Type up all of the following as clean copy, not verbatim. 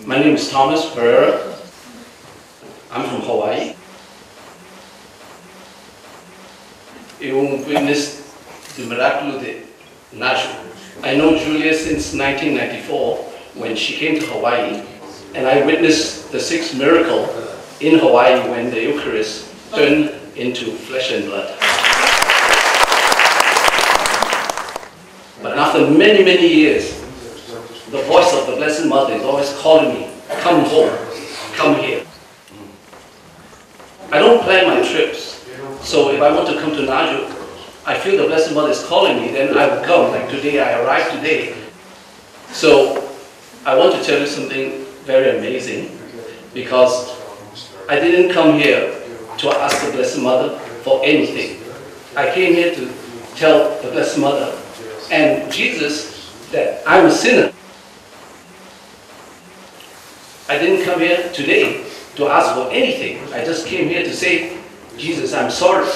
My name is Thomas Pereira. I'm from Hawaii. You witnessed the miracle de Naju. I know Julia since 1994 when she came to Hawaii, and I witnessed the sixth miracle in Hawaii when the Eucharist turned into flesh and blood. But after many, many years, the voice of the Blessed Mother is always calling me, come home, come here. I don't plan my trips, so if I want to come to Naju, I feel the Blessed Mother is calling me, then I will come. Like today, I arrived today. So I want to tell you something very amazing, because I didn't come here to ask the Blessed Mother for anything. I came here to tell the Blessed Mother and Jesus that I'm a sinner. I didn't come here today to ask for anything. I just came here to say, Jesus, I'm sorry.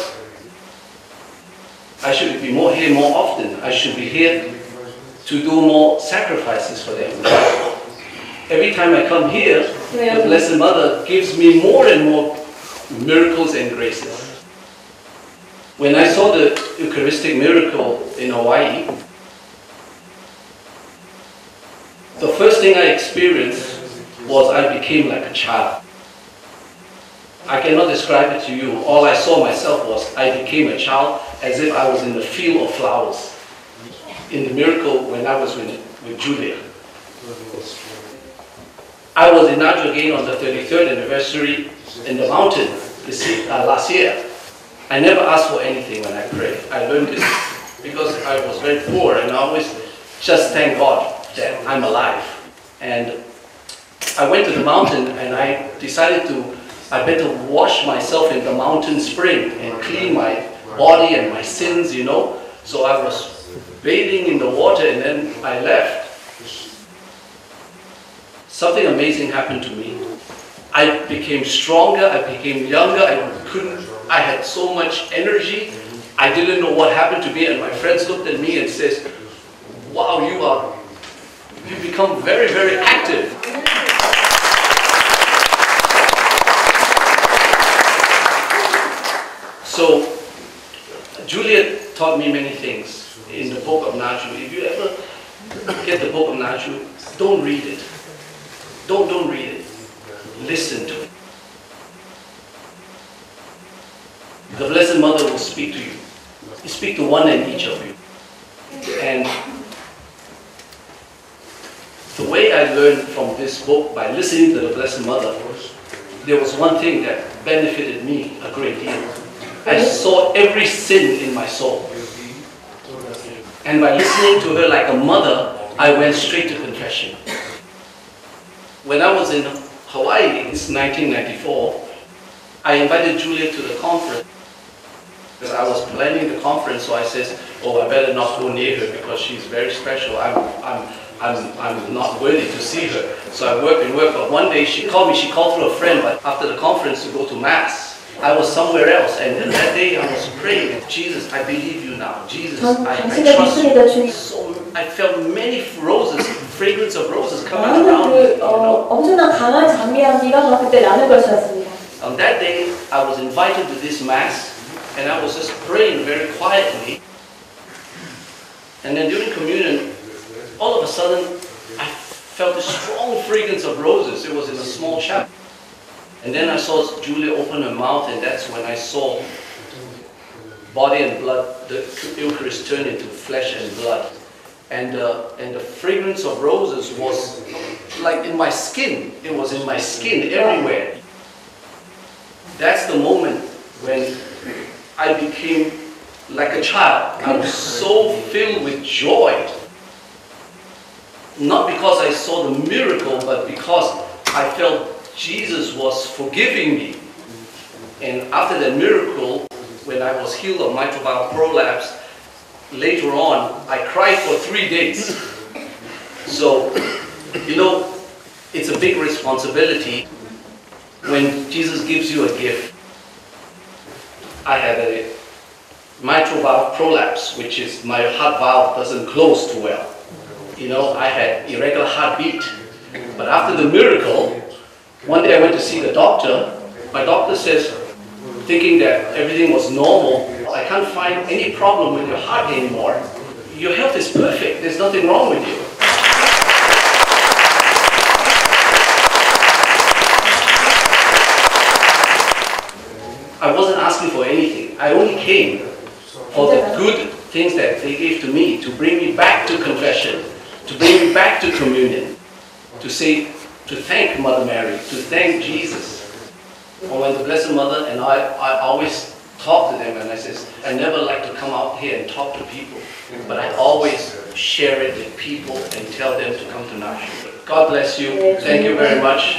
I should be here more often. I should be here to do more sacrifices for them. Every time I come here, the Blessed Mother gives me more and more miracles and graces. When I saw the Eucharistic Miracle in Hawaii, the first thing I experienced was I became like a child. I cannot describe it to you. All I saw myself was I became a child as if I was in the field of flowers. In the miracle when I was with Julia. I was in Naju again on the 33rd anniversary in the mountain last year. I never asked for anything when I prayed. I learned this because I was very poor, and I always just thank God that I'm alive. And I went to the mountain and I decided I better wash myself in the mountain spring and clean my body and my sins, you know. So I was bathing in the water, and then I left. Something amazing happened to me. I became stronger, I became younger, I had so much energy. I didn't know what happened to me, and my friends looked at me and says, wow, you've become very, very active. So, Julia taught me many things in the book of Naju. If you ever get the book of Naju, don't read it. Don't read it. Listen to it. The Blessed Mother will speak to you. You speak to one and each of you. And the way I learned from this book by listening to the Blessed Mother, there was one thing that benefited me a great deal. I saw every sin in my soul. And by listening to her like a mother, I went straight to confession. When I was in Hawaii in 1994, I invited Julia to the conference. Because I was planning the conference, so I said, oh, I better not go near her because she's very special. I'm not worthy to see her. So I worked and worked, but one day she called through a friend, but after the conference to go to Mass. I was somewhere else, and then that day I was praying, Jesus, I believe you now. Jesus, I trust you. So I felt many roses, fragrance of roses coming around me. You know? On that day, I was invited to this Mass, and I was just praying very quietly. And then during communion, all of a sudden, I felt a strong fragrance of roses. It was in a small chapel. And then I saw Julia open her mouth, and that's when I saw body and blood, the Eucharist turn into flesh and blood. And the fragrance of roses was like in my skin. It was in my skin everywhere. That's the moment when I became like a child. I was so filled with joy. Not because I saw the miracle, but because I felt Jesus was forgiving me. And after that miracle, when I was healed of mitral valve prolapse, later on, I cried for 3 days. So, you know, it's a big responsibility when Jesus gives you a gift. I had a mitral valve prolapse, which is my heart valve doesn't close too well. You know, I had irregular heartbeat, But after the miracle, one day I went to see the doctor. My doctor says, thinking that everything was normal, I can't find any problem with your heart anymore. Your health is perfect. There's nothing wrong with you. I wasn't asking for anything. I only came for the good things that they gave to me, to bring me back to confession, to bring me back to communion, to thank Mother Mary, to thank Jesus. And when the Blessed Mother and I always talk to them, and I says, I never like to come out here and talk to people, but I always share it with people and tell them to come to Naju. God bless you. Thank you very much.